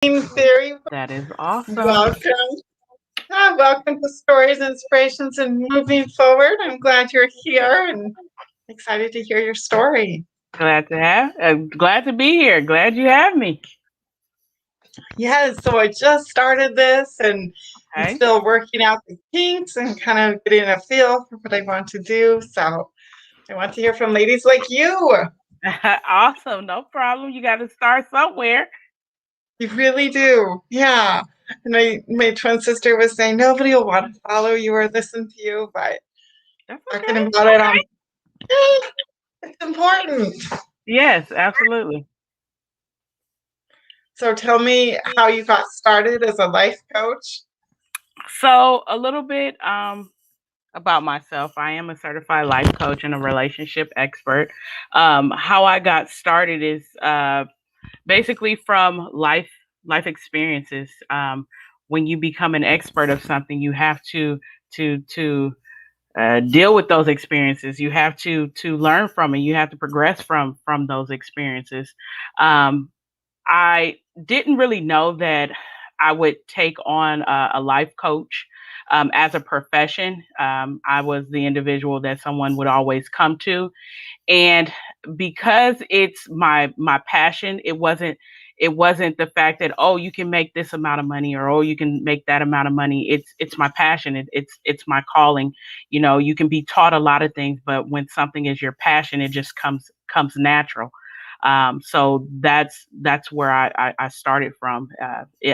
Theory. That is awesome. Welcome. Welcome to Stories, Inspirations, and Moving Forward. I'm glad you're here and excited to hear your story. Glad to be here. Glad you have me. Yes, so I just started this and I'm Okay. still working out the kinks and kind of getting a feel for what I want to do. So I want to hear from ladies like you. Awesome. No problem. You got to start somewhere. You really do. Yeah. And my twin sister was saying nobody will want to follow you or listen to you, but That's talking okay. about it on it's important. Yes, absolutely. So tell me how you got started as a life coach. So, a little bit about myself. I am a certified life coach and a relationship expert. How I got started is basically from life experiences. When you become an expert of something, you have to deal with those experiences. You have to learn from it. You have to progress from those experiences. Um, I didn't really know that I would take on a life coach as a profession. I was the individual that someone would always come to, and because it's my passion, it wasn't the fact that, oh, you can make this amount of money, or oh, you can make that amount of money. It's my passion. It's my calling. You can be taught a lot of things, but when something is your passion, it just comes natural. So that's where I started from.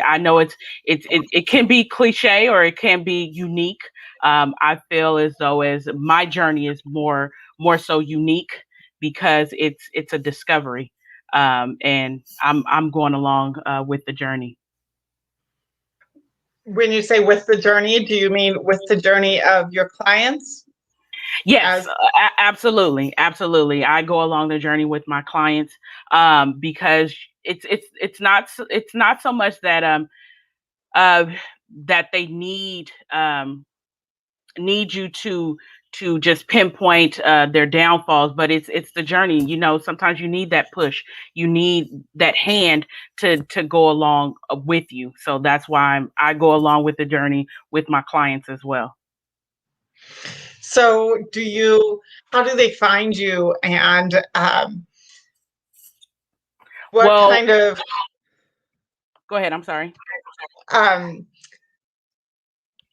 I know it can be cliche, or it can be unique. I feel as though as my journey is more so unique because it's a discovery, and I'm going along with the journey. When you say with the journey, do you mean with the journey of your clients? Yes, As absolutely. I go along the journey with my clients, because it's not so much uh, that they need you to just pinpoint their downfalls, but it's the journey. Sometimes you need that push, you need that hand to go along with you. So that's why I go along with the journey with my clients as well. so how do they find you and what Well, kind of go ahead. I'm sorry. um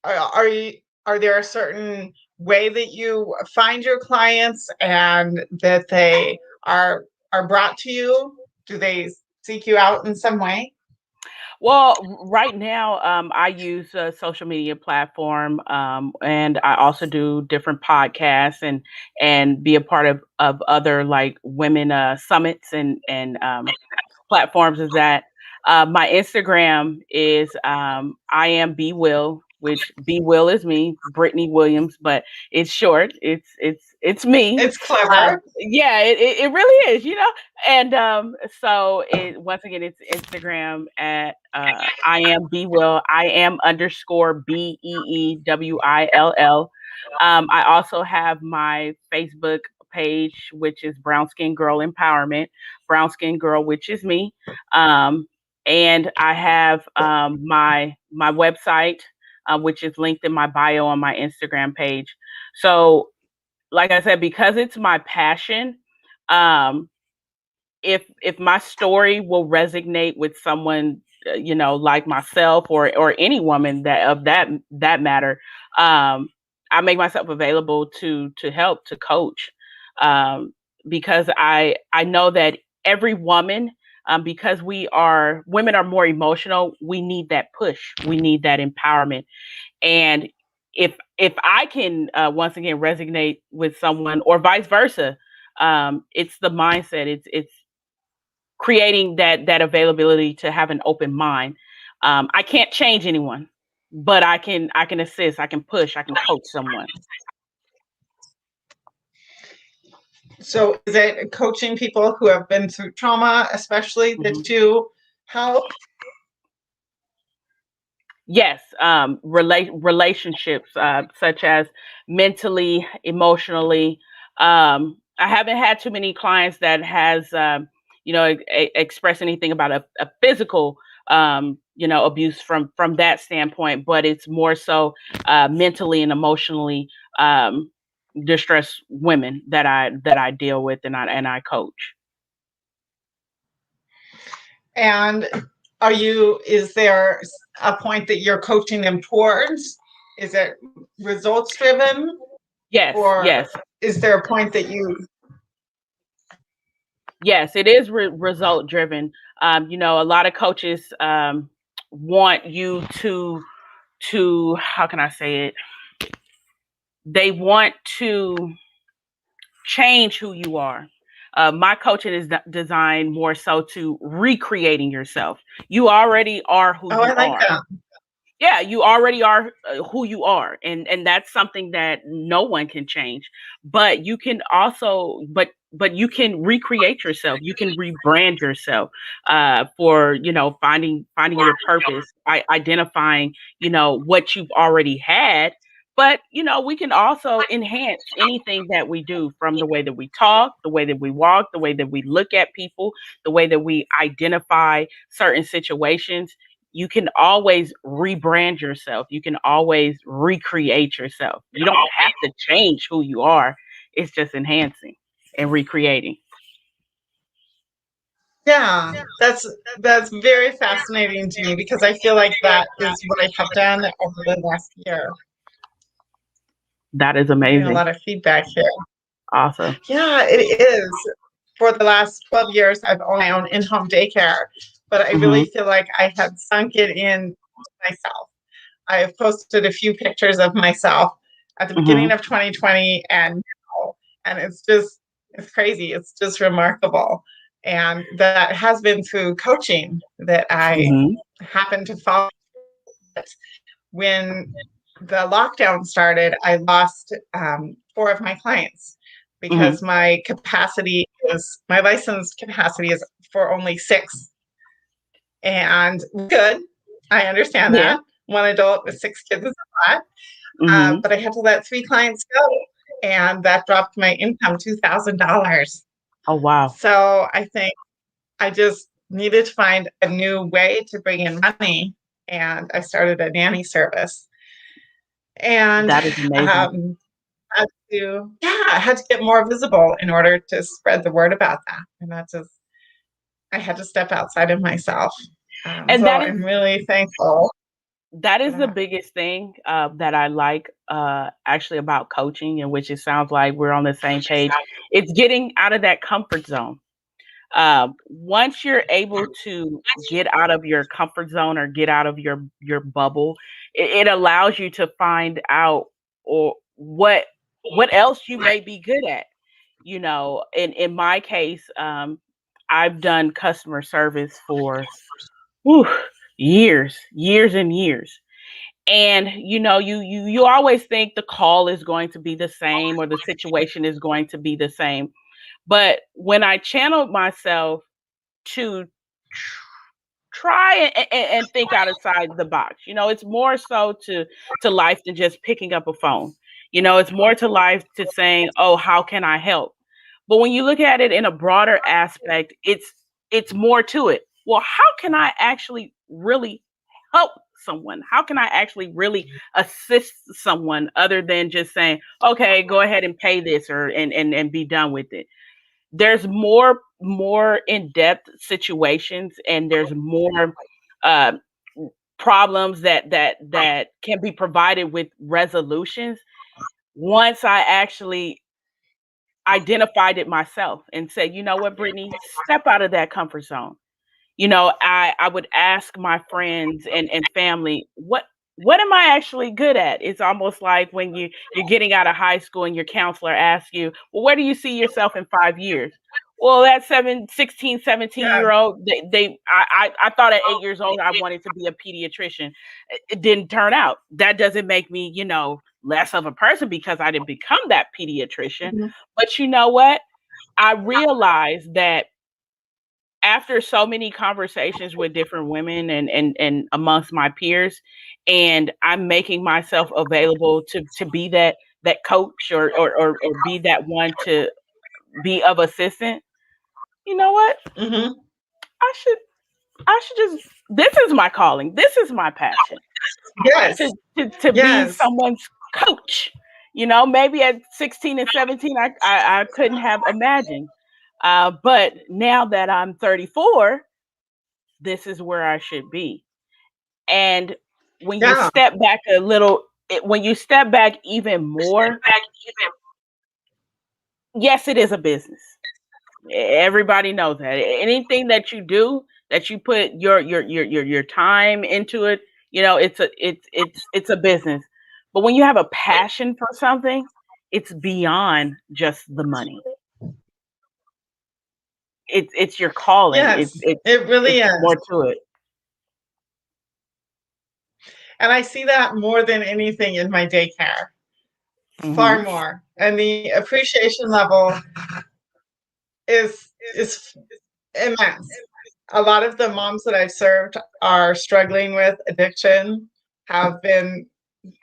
are you are there a certain way that you find your clients and that they are brought to you? Do they seek you out in some way? Well, right now, I use a social media platform, and I also do different podcasts and be a part of other like women summits and platforms. Is that my Instagram is I am B Will, which B Will is me, Brittany Williams, but it's short. It's me. It's clever. Yeah, it really is. And so once again, it's Instagram at I am Be Will. I am underscore BEEWILL. I also have my Facebook page, which is Brown Skin Girl Empowerment, Brown Skin Girl, which is me. Um, and I have my website, which is linked in my bio on my Instagram page. So, like I said, because it's my passion, um, if my story will resonate with someone, like myself, or any woman that matter, um, I make myself available to help, to coach, um, because I know that every woman, because women are more emotional, we need that push, we need that empowerment. And if I can, once again, resonate with someone, or vice versa, it's the mindset. It's creating that availability to have an open mind. I can't change anyone, but I can assist, I can push, I can coach someone. So is it coaching people who have been through trauma, especially Mhm. that you help? Yes, relationships, such as mentally, emotionally. I haven't had too many clients that has, expressed anything about a physical abuse from that standpoint, but it's more so mentally and emotionally distressed women that I deal with and I coach. And is there a point that you're coaching them towards? Is it results driven, Yes, or yes, is there a point that yes. It is result driven. A lot of coaches want you to how can I say it? They want to change who you are. My coaching is designed more so to recreating yourself. You already are who Oh, I you like are. that. Yeah, you already are who you are, and that's something that no one can change. But you can also, but you can recreate yourself. You can rebrand yourself for finding your purpose, identifying what you've already had. But we can also enhance anything that we do, from the way that we talk, the way that we walk, the way that we look at people, the way that we identify certain situations. You can always rebrand yourself. You can always recreate yourself. You don't have to change who you are. It's just enhancing and recreating. Yeah, that's very fascinating to me because I feel like that is what I have done over the last year. That is I'm getting a amazing. lot of feedback here. Awesome. Yeah, it is. For the last 12 years, I've owned my own in-home daycare, but I really Hmm. feel like I had sunk it in myself. I have posted a few pictures of myself at the beginning Hmm. of 2020 and now, and it's crazy. It's just remarkable. And that has been through coaching that I Hmm. happened to follow it. When the lockdown started, I lost 4 of my clients Hmm. because my license capacity is for only 6. And good, I understand Yeah. that. 1 adult with 6 kids is a lot. Hmm. But I had to let 3 clients go, and that dropped my income $2,000. Oh, wow. So I think I just needed to find a new way to bring in money, and I started a nanny service. And That is amazing. I had to get more visible in order to spread the word about that. And I had to step outside of myself. And So that is I'm really thankful that for is the that. biggest thing that I like actually about coaching, in which it sounds like we're on the same page. It's getting out of that comfort zone. Once you're able to get out of your comfort zone or get out of your bubble, it allows you to find out or what else you may be good at. In my case, I've done customer service for whew, years and years. And you always think the call is going to be the same or the situation is going to be the same. But when I channeled myself to try and think outside the box. It's more so to life than just picking up a phone. It's more to life to saying, "Oh, how can I help?" But when you look at it in a broader aspect, it's more to it. Well, how can I actually really help someone? How can I actually really assist someone other than just saying, "Okay, go ahead and pay this," or and be done with it? There's more in-depth situations, and there's more uh, problems that can be provided with resolutions once I actually identified it myself and said, you know what, Brittany, step out of that comfort zone. I would ask my friends and family, what am I actually good at? It's almost like when you're getting out of high school and your counselor asks you, well, where do you see yourself in 5 years? Well, that 16, 17 Yeah. year old, I thought at 8 years old I wanted to be a pediatrician. It didn't turn out. That doesn't make me, less of a person because I didn't become that pediatrician. Mhm. But you know what? I realized that after so many conversations with different women and amongst my peers, and I'm making myself available to be that coach or be that one to be of assistance. You know what? Mhm. I should. I should just, this is my calling. This is my passion Yes. to be Yes. someone's coach. You know, maybe at 16 and 17, I couldn't have imagined. But now that I'm 34, this is where I should be. And when you Yeah. step back a little, when you step back even more, yes, it is a business. Everybody knows that. Anything that you do, that you put your time into it, you know, it's a business. But when you have a passion for something, it's beyond just the money. It's your calling. Yes, it really It's is. more to it. And I see that more than anything in my daycare, far Hmm. more. And the appreciation level is immense. A lot of the moms that I've served are struggling with addiction, have been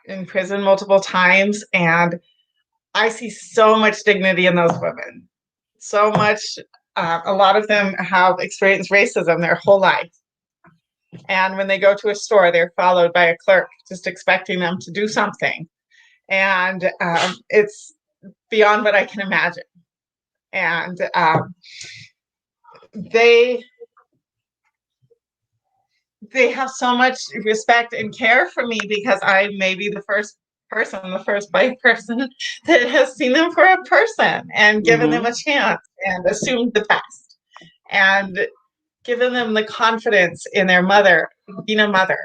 in prison multiple times, and I see so much dignity in those women. So much. A lot of them have experienced racism their whole life. And when they go to a store, they're followed by a clerk just expecting them to do something. And it's beyond what I can imagine. And they they have so much respect and care for me because I may be the first person, the first white person that has seen them for a person and given them Hmm. a chance and assumed the best and given them the confidence in their mother, being a mother.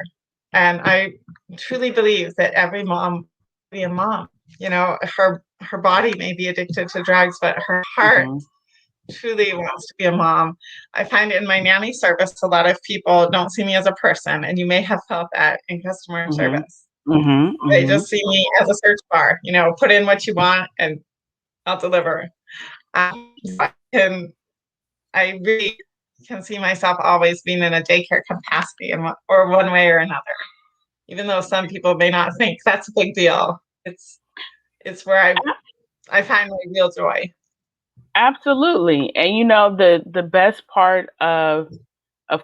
And I truly believe that every mom be a mom. You know, her body may be addicted to drugs, but her heart Hmm. truly wants to be a mom. I find in my nanny service, a lot of people don't see me as a person, and you may have felt that in customer Hmm. service. Hmm. They Hmm. just see me as a search bar, you know, put in what you want and I'll deliver. So I really can see myself always being in a daycare capacity in one way or another, even though some people may not think that's a big deal. It's where I find my real joy. Absolutely. And you know, the best part of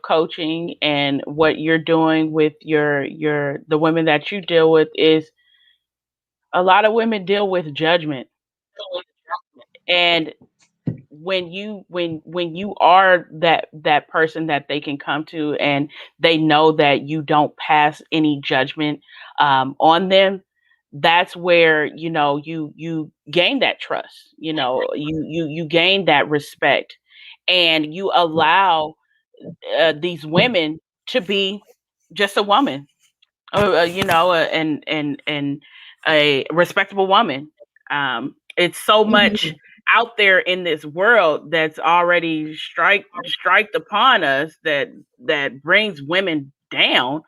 coaching and what you're doing with your the women that you deal with is a lot of women deal with judgment. And when you are that person that they can come to, and they know that you don't pass any judgment on them, that's where, you know, you gain that trust, you know, you gain that respect, and you allow these women to be just a woman, you know, and a respectable woman. It's so much Mhm. out there in this world that's already striked upon us that brings women down,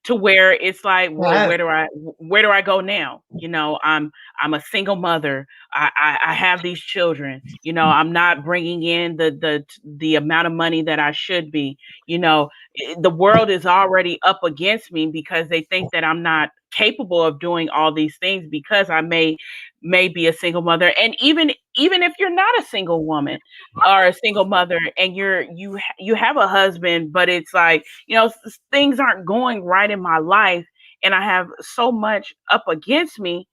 to where it's like, well, Yes. where do I go now? You know, I'm a single mother. I have these children. You know, I'm not bringing in the amount of money that I should be. You know, the world is already up against me because they think that I'm not capable of doing all these things, because I may be a single mother. And even if you're not a single woman or a single mother, and you have a husband, but it's like, you know, things aren't going right in my life, and I have so much up against me,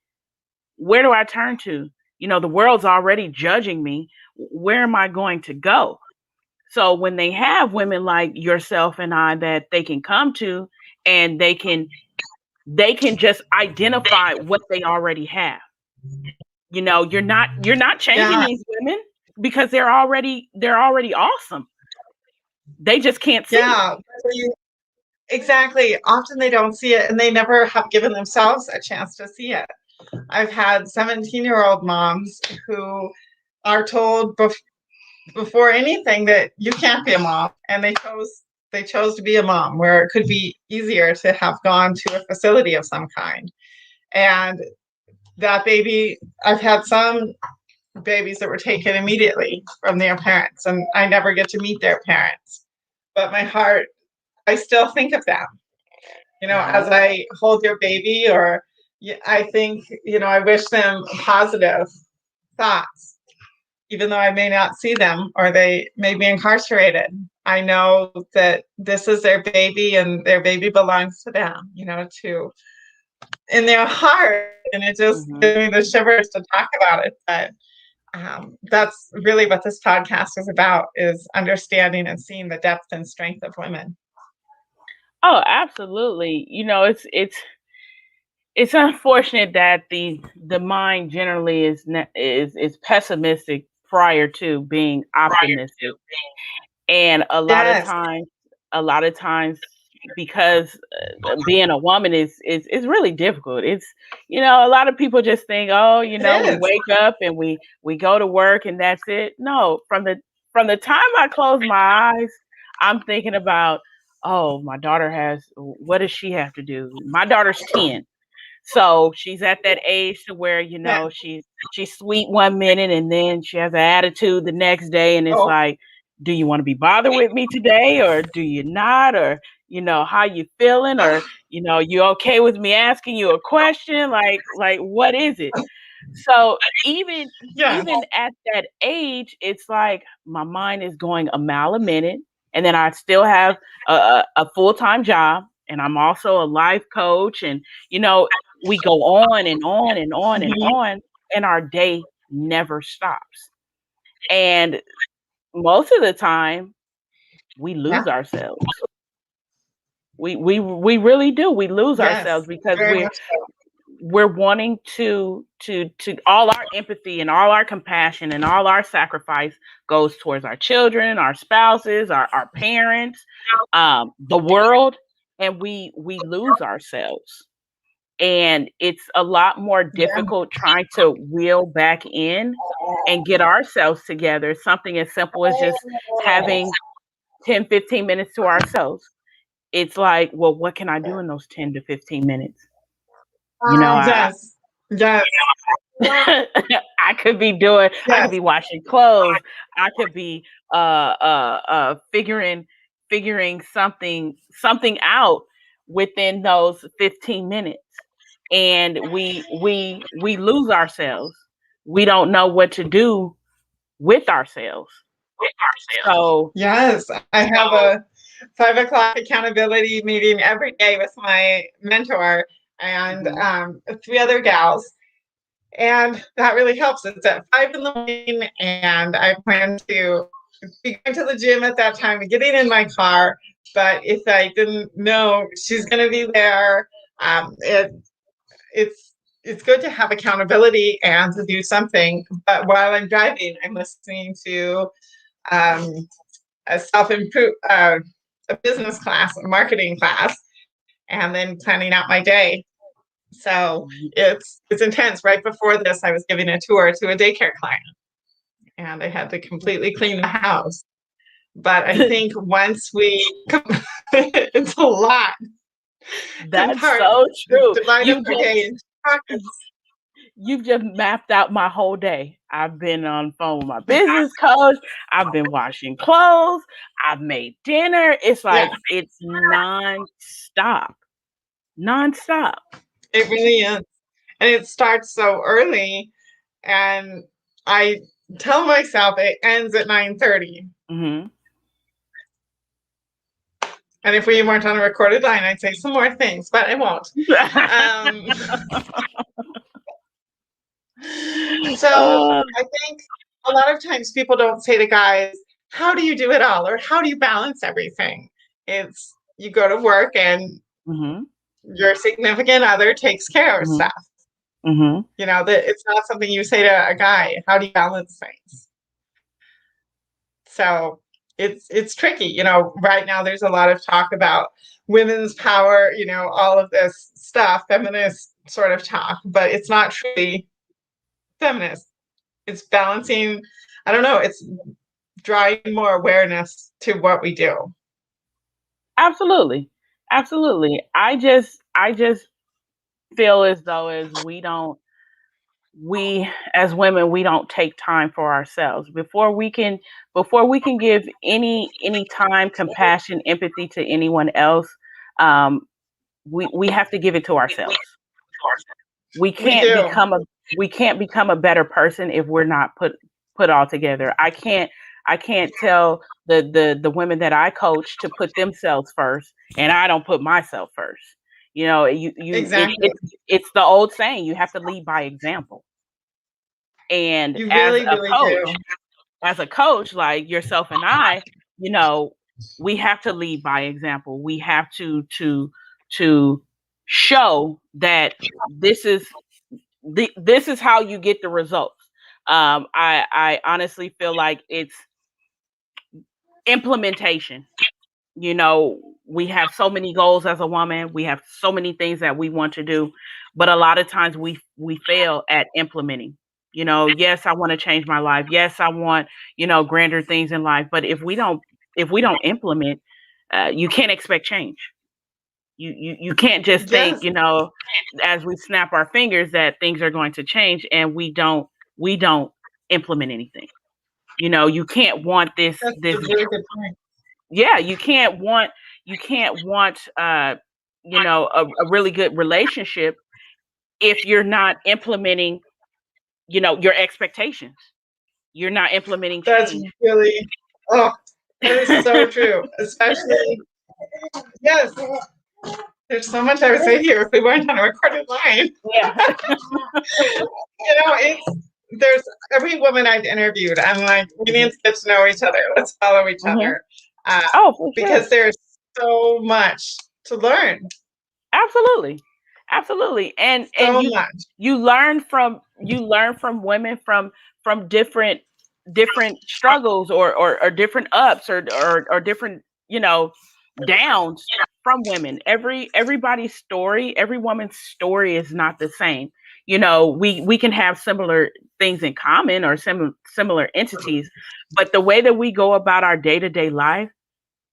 where do I turn to? You know, the world's already judging me. Where am I going to go? So when they have women like yourself and I that they can come to, and they can just identify what they already have. You know, you're not changing Yeah. these women, because they're already awesome. They just can't see it. Yeah. Exactly. Often they don't see it and they never have given themselves a chance to see it. I've had 17-year-old moms who are told before anything that you can't be a mom, and they chose to be a mom where it could be easier to have gone to a facility of some kind. And that baby, I've had some babies that were taken immediately from their parents, and I never get to meet their parents. But my heart, I still think of them, you know, Right. as I hold their baby, or I think, you know, I wish them positive thoughts, even though I may not see them or they may be incarcerated. I know that this is their baby and their baby belongs to them, to in their heart. And it just Mhm. gives me the shivers to talk about it. But that's really what this podcast is about, is understanding and seeing the depth and strength of women. Oh, absolutely. It's unfortunate that the mind generally is pessimistic prior to being optimistic. And Yes, a lot of times because being a woman is really difficult. It's a lot of people just think, oh, it we is. wake up and we go to work and that's it. No, from the time I close my eyes, I'm thinking about, oh, my daughter what does she have to do? My daughter's 10. So she's at that age to where, Yeah. she's sweet one minute and then she has an attitude the next day, and it's Oh, like, do you want to be bothered with me today or do you not? Or, how you feeling? Or, you okay with me asking you a question? Like what is it? So yeah. even at that age, it's like my mind is going a mile a minute, and then I still have a full-time job, and I'm also a life coach, and we go on and on and on and Mhm. on, and our day never stops. And most of the time, we Yeah. lose ourselves. We really do. We lose ourselves Yes. because Very much so. we're wanting to all our empathy and all our compassion and all our sacrifice goes towards our children, our spouses, our parents, the world, and we lose ourselves. And it's a lot more Yeah. difficult trying to wheel back in and get ourselves together. Something as simple as just having 10-15 minutes to ourselves. It's like, well, what can I do in those 10 to 15 minutes? I Yes. Yes. I could Yes. be washing clothes. I could be figuring something out within those 15 minutes. And we lose ourselves. We don't know what to do with ourselves. So, Yes. I have a 5 o'clock accountability meeting every day with my mentor and mhm. three other gals. And that really helps. It's at 5 in the morning, and I plan to be going to the gym at that time and getting in my car. But if I didn't know she's going to be there, it's it's good to have accountability and to do something. But while I'm driving, I'm listening to um, a a business class, a marketing class, and then planning out my day. So it's intense. Right before this, I was giving a tour to a daycare client, and I had to completely clean the house. But I think once it's a lot. That's so true. Divide up our day into pockets. You've just mapped out my whole day. I've been on the phone with my business coach. I've been washing clothes. I've made dinner. It's Yeah, like it's nonstop. Nonstop. it really is. And it starts so early, and I tell myself it ends at 9:30. Hmm. And if we weren't on a recorded line, I'd say some more things, but I won't. Um, so uh, I think a lot of times people don't say to guys, how do you do it all? Or how do you balance everything? It's you go to work and hmm. your significant other takes care of Hmm. stuff. Hmm. That it's not something you say to a guy. How do you balance things? So it's tricky. Right now there's a lot of talk about women's power, all of this stuff, feminist sort of talk, but it's not truly feminist. It's balancing, I don't know, it's drawing more awareness to what we do. Absolutely. Absolutely. I just feel as though we as women, we don't take time for ourselves before we can give any time, compassion, empathy to anyone else. um we have to give it to ourselves. we We can't do. become a we can't become a better person if we're not put all together. I can't tell the women that I coach to put themselves first, and I don't put myself first. Exactly. It's the old saying, you have to lead by example. And You really, really do. as a coach like yourself and I, you know, we have to lead by example. We have to show that this is this is how you get the results. I honestly feel like it's implementation. We have so many goals as a woman. We have so many things that we want to do, but a lot of times we fail at implementing. Yes, I want to change my life. Yes, I want, grander things in life. But if we don't implement, you can't expect change. You can't just think, Yes, as we snap our fingers that things are going to change, and we don't implement anything. You can't want that's this a really good point. yeah, you can't want a really good relationship if you're not implementing, your expectations. You're not implementing That's change. really, oh, that is so true. Especially, yes, there's so much I would say here if we weren't on a recorded line. Yeah. There's every woman I've interviewed, I'm like, we need to get to know each other. Let's follow each Hmm. other. Uh, Oh, for sure. because there's so much to learn. Absolutely. Absolutely. And So you much. you learn from women from different struggles, or different ups, or different, downs from women. Everybody's story, every woman's story is not the same. We can have similar things in common, or similar entities, but the way that we go about our day-to-day life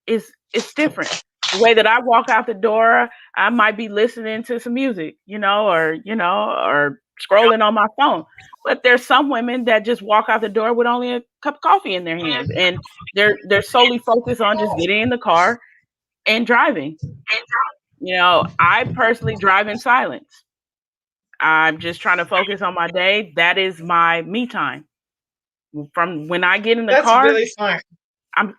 is different. The way that I walk out the door, I might be listening to some music, or scrolling on my phone. But there's some women that just walk out the door with only a cup of coffee in their hands, and they're solely focused on just getting in the car and driving. I personally drive in silence. I'm just trying to focus on my day. That is my me time. From when I get in the That's car, really smart.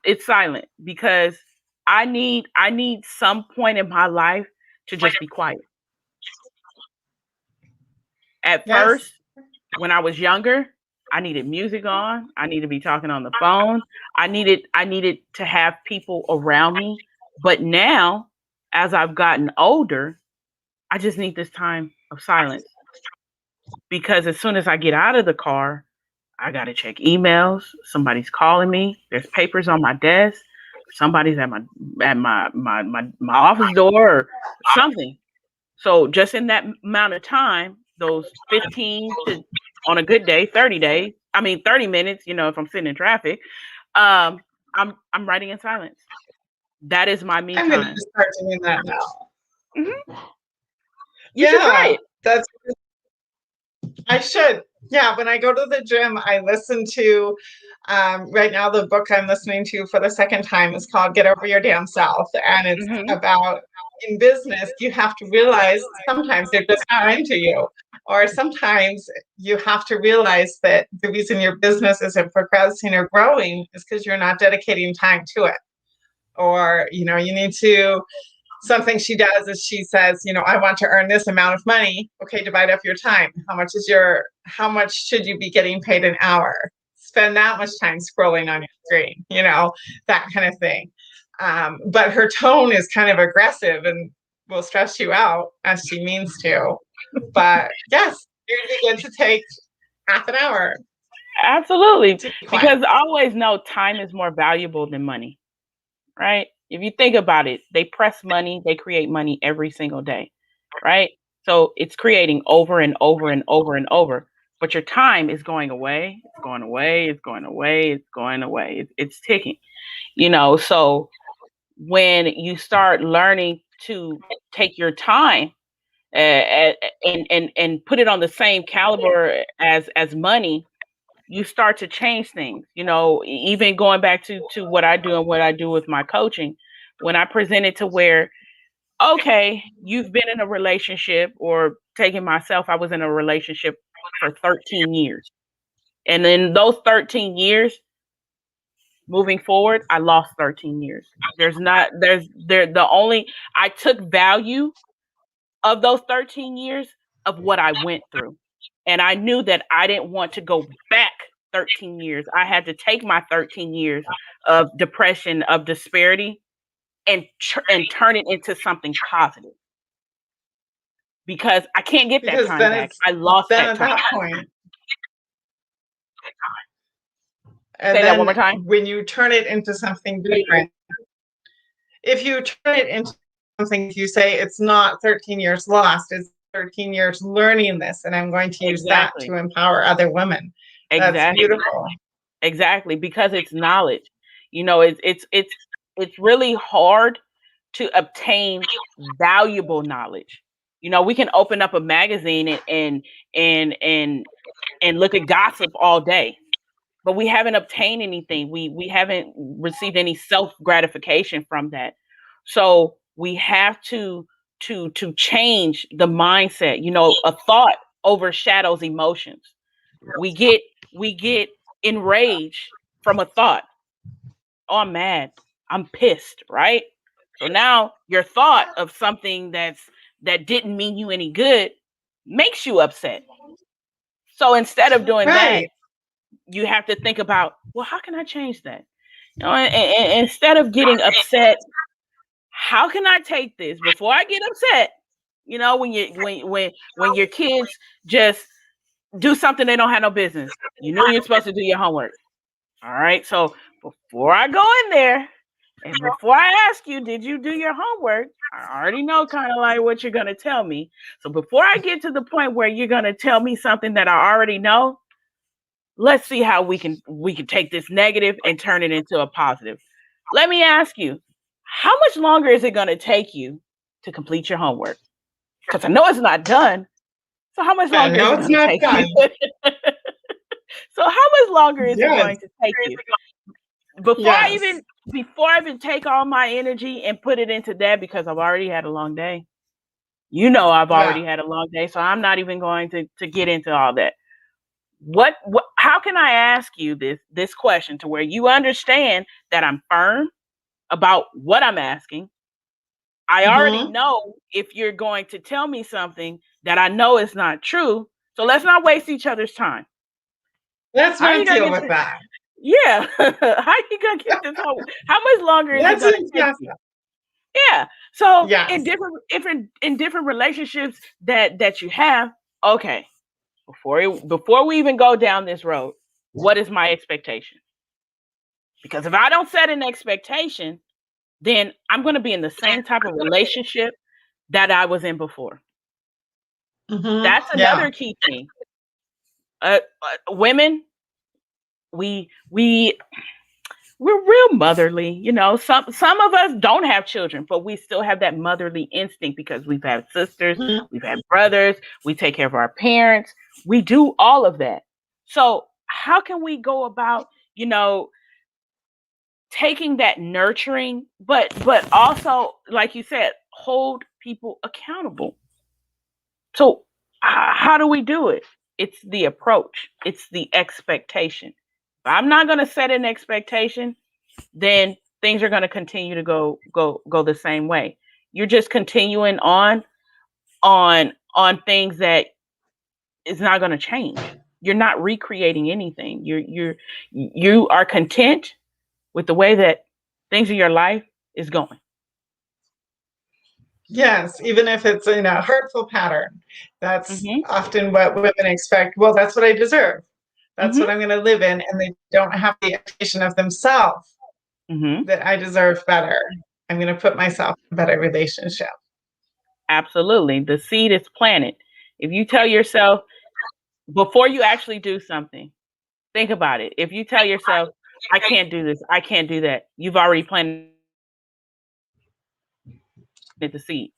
it's silent, because I need some point in my life to just be quiet. At Yes. first, when I was younger, I needed music on. I needed to be talking on the phone. I needed to have people around me. But now, as I've gotten older, I just need this time of silence, because as soon as I get out of the car, I gotta check emails. Somebody's calling me. There's papers on my desk. Somebody's at my office door, or something. So just in that amount of time, those 15 to, on a good day, 30 days. I mean 30 minutes. If I'm sitting in traffic, I'm writing in silence. That is my me I'm going to time. start doing that now. Hmm. You should try Yeah, it. that's I should. Yeah, when I go to the gym, I listen to, right now, the book I'm listening to for the second time is called Get Over Your Damn Self. And it's Hmm. about in business, you have to realize sometimes they're just not into you. Or sometimes you have to realize that the reason your business isn't progressing or growing is because you're not dedicating time to it. Or, you need to something she does is she says, I want to earn this amount of money. Okay, divide up your time. How much should you be getting paid an hour? Spend that much time scrolling on your screen, that kind of thing. But her tone is kind of aggressive and will stress you out as she means to. But yes, you begin to take half an hour Absolutely. to be quiet. Because I always know time is more valuable than money, right? If you think about it, they press money, they create money every single day, right? So it's creating over and over and over and over. But your time is going away, it's going away, it's going away, it's going away. It's ticking, So when you start learning to take your time, and put it on the same caliber as money, you start to change things. Even going back to what I do and what I do with my coaching, when I present it to where, okay, you've been in a relationship, or taking myself, I was in a relationship for 13 years. And in those 13 years, moving forward, I lost 13 years. The only, I took value of those 13 years of what I went through. And I knew that I didn't want to go back 13 years. I had to take my 13 years of depression, of disparity, and turn it into something positive. Because I can't get that Because time then back. it's I lost then that at time. that point, Say and that one more then time. when you turn it into something different, if you turn it into something, if you say it's not 13 years lost, it's 13 years learning this, and I'm going to use that Exactly. to empower other women. That's Exactly. beautiful. Exactly. Because it's knowledge. You know, it's really hard to obtain valuable knowledge. You know, we can open up a magazine and look at gossip all day, but we haven't obtained anything. We haven't received any self gratification from that. So we have to change the mindset. You know, a thought overshadows emotions. We get enraged from a thought. Oh, I'm mad. I'm pissed, right? So now your thought of something that didn't mean you any good makes you upset. So instead of doing that, Right. you have to think about, well, how can I change that? You know, and instead of getting upset, how can I take this before I get upset? You know, when your kids just do something they don't have no business, you know you're supposed to do your homework. All right. So before I go in there and before I ask you, did you do your homework? I already know kind of like what you're going to tell me. So before I get to the point where you're going to tell me something that I already know, let's see how we can take this negative and turn it into a positive. Let me ask you, how much longer is it going to take you to complete your homework? Because I know it's not done. So how much I longer is know it it's going to not take you? done. So how much longer is it Yes. going to take you? Before I Yes. even before I even take all my energy and put it into that, because I've already had a long day. You know I've Yeah. already had a long day, so I'm not even going to get into all that. What how can I ask you this question to where you understand that I'm firm about what I'm asking? I already Hmm. know if you're going to tell me something that I know is not true. So let's not waste each other's time. Let's How are you not gonna deal get with this? that. Yeah. How are you gonna get this home? How much longer is it Let's gonna move take past you? that. Yeah. So Yes. in different relationships that you have, okay, before we even go down this road, what is my expectation? Because if I don't set an expectation, then I'm going to be in the same type of relationship that I was in before. Hmm. That's Yeah. another key thing. Women, we we're real motherly. You know, some of us don't have children, but we still have that motherly instinct because we've had sisters, Mhm. we've had brothers, we take care of our parents, we do all of that. So how can we go about, you know, taking that nurturing, but also, like you said, hold people accountable? So how do we do it? It's the approach, it's the expectation. If I'm not going to set an expectation, then things are going to continue to go the same way. You're just continuing on things that is not going to change. You're not recreating anything. You are content with the way that things in your life is going. Yes, even if it's in a hurtful pattern, that's Mhm. often what women expect. Well, that's what I deserve. That's Mhm. what I'm going to live in. And they don't have the expectation of themselves Mhm. that I deserve better. I'm going to put myself in a better relationship. Absolutely. The seed is planted. If you tell yourself before you actually do something, think about it. If you tell yourself, I can't do this, I can't do that, you've already planted the seed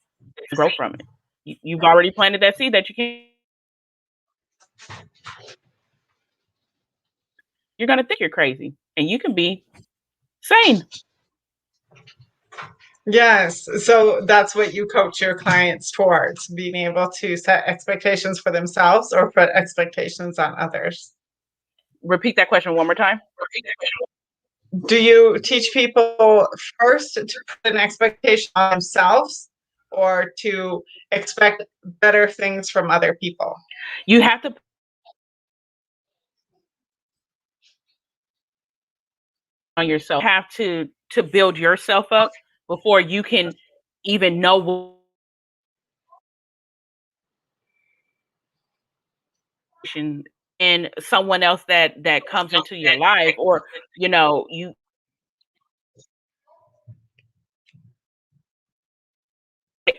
to grow from it. You've already planted that seed that you can't. You're going to think you're crazy and you can be sane. Yes. So that's what you coach your clients towards, being able to set expectations for themselves or put expectations on others. Repeat that question one more time. Do you teach people first to put an expectation on themselves or to expect better things from other people? You have to on yourself. You have to build yourself up before you can even know and someone else that comes into your life, or you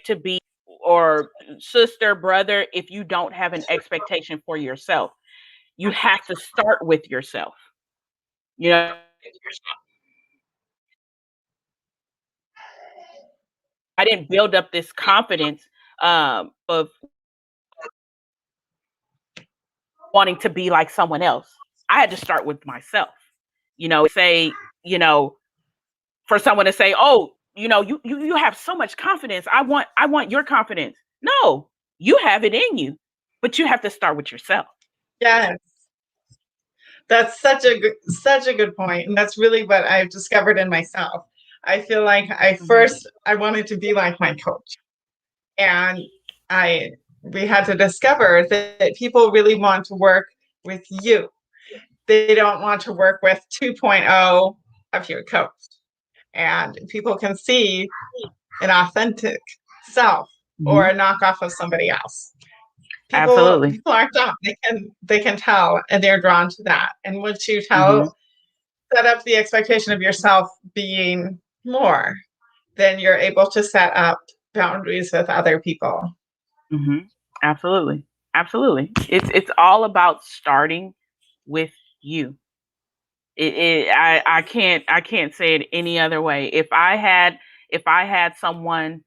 to be, or sister, brother, if you don't have an expectation for yourself. You have to start with yourself. You know, I didn't build up this confidence of wanting to be like someone else. I had to start with myself. Say, for someone to say, "Oh, you have so much confidence. I want your confidence." No, you have it in you, but you have to start with yourself. Yes. That's such a good point, and that's really what I've discovered in myself. I feel like I wanted to be like my coach, and I we had to discover that people really want to work with you. They don't want to work with 2.0 of your coach, and people can see an authentic self or a knockoff of somebody else. Absolutely. People aren't dumb. They can tell, and they're drawn to that. And once you set up the expectation of yourself being more, then you're able to set up boundaries with other people. Absolutely. Absolutely. It's all about starting with you. I can't say it any other way. If I had someone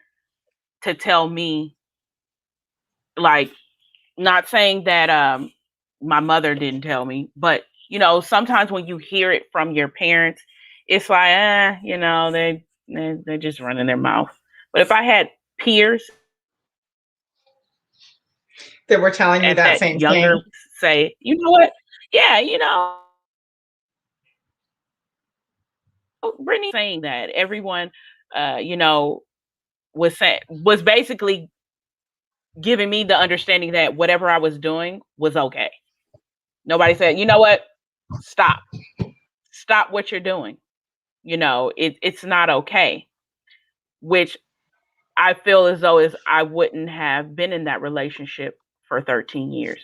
to tell me, like, not saying that my mother didn't tell me, but sometimes when you hear it from your parents, it's like, they're just running their mouth. But if I had peers That were telling you at that that same younger thing. say, you know what? Yeah, Brittany saying that everyone, was basically giving me the understanding that whatever I was doing was okay. Nobody said, you know what? Stop. Stop what you're doing. It's not okay. Which I feel as though is I wouldn't have been in that relationship for 13 years.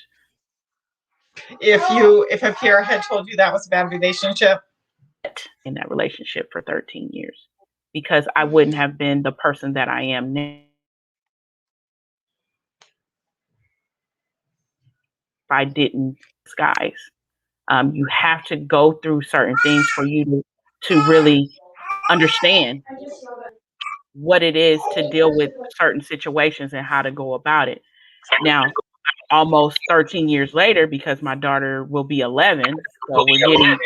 If a peer had told you that was a bad relationship, in that relationship for 13 years, because I wouldn't have been the person that I am now if I didn't disguise. You have to go through certain things for you to really understand what it is to deal with certain situations and how to go about it. Now, almost 13 years later, because my daughter will be 11, so we're getting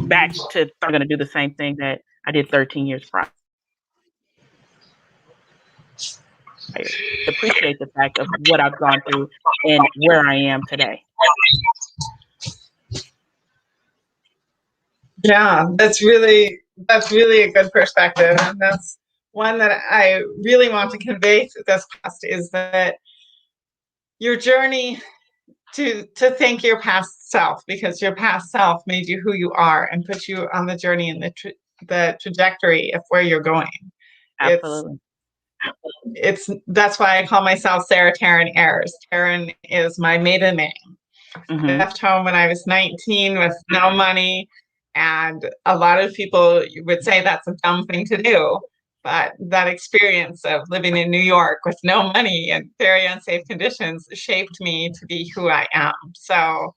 back to, I'm going to do the same thing that I did 13 years prior. Appreciate the fact of what I've gone through and where I am today. Yeah, that's really a good perspective, and that's one that I really want to convey through this past is that your journey to thank your past self, because your past self made you who you are and put you on the journey and the trajectory of where you're going. Absolutely. It's that's why I call myself Sarah Taryn Ayers. Taryn is my maiden name. I left home when I was 19 with no money, and a lot of people would say that's a dumb thing to do. But that experience of living in New York with no money and very unsafe conditions shaped me to be who I am. So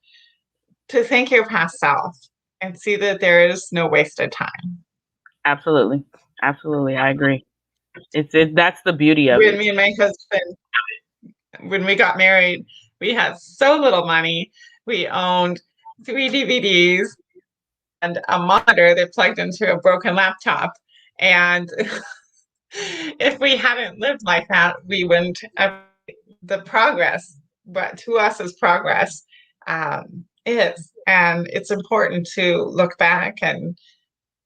to thank your past self and see that there is no wasted time. Absolutely. Absolutely. I agree. That's the beauty of When it. me and my husband, when we got married, we had so little money. We owned 3 DVDs and a monitor that plugged into a broken laptop. And if we hadn't lived like that, we wouldn't have the progress but to us as progress is. And it's important to look back and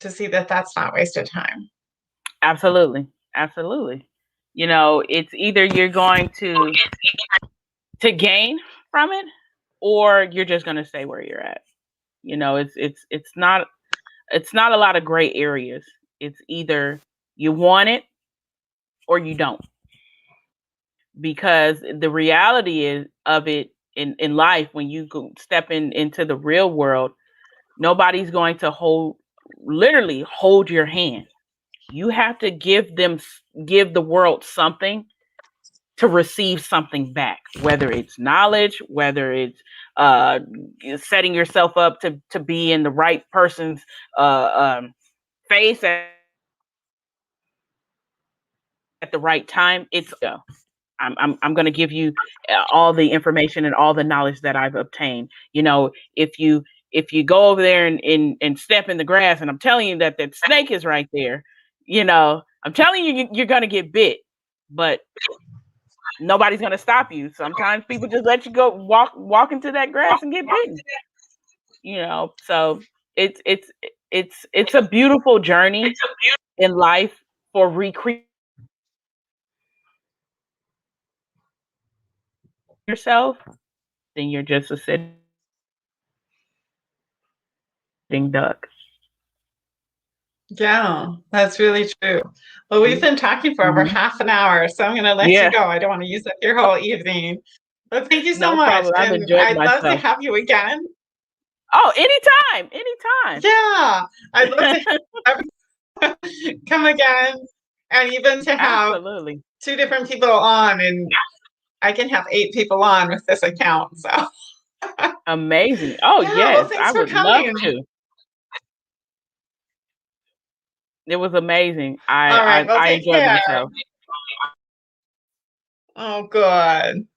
to see that that's not wasted time. Absolutely. Absolutely. You know, it's either you're going to gain from it or you're just going to stay where you're at. You know, it's not a lot of gray areas. It's either you want it or you don't. Because the reality is of it in life, when you go step into the real world, nobody's going to literally hold your hand. You have to give the world something to receive something back, whether it's knowledge, whether it's uh setting yourself up to be in the right person's face at the right time. I'm going to give you all the information and all the knowledge that I've obtained. You know, if you go over there and step in the grass, and I'm telling you that snake is right there, you know, I'm telling you, you're going to get bit, but nobody's going to stop you. Sometimes people just let you go walk into that grass and get bitten. You know, so it's a beautiful journey in life for recreating yourself. Then you're just a sitting duck. Yeah, that's really true. Well, we've been talking for over Mhm. half an hour, so I'm going to let you Yeah, go. I don't want to use up your whole evening. But thank you so no much. problem. I've And enjoyed I'd love to myself. have you again. Oh, anytime, anytime. Yeah, I'd love to have come again and even to have Absolutely. two different people on. And I can have 8 people on with this account. So, Amazing. Oh, yeah, well, yes, thanks I for would love coming. to. It was amazing. I All right, I well, I take enjoyed care. myself. Oh, good.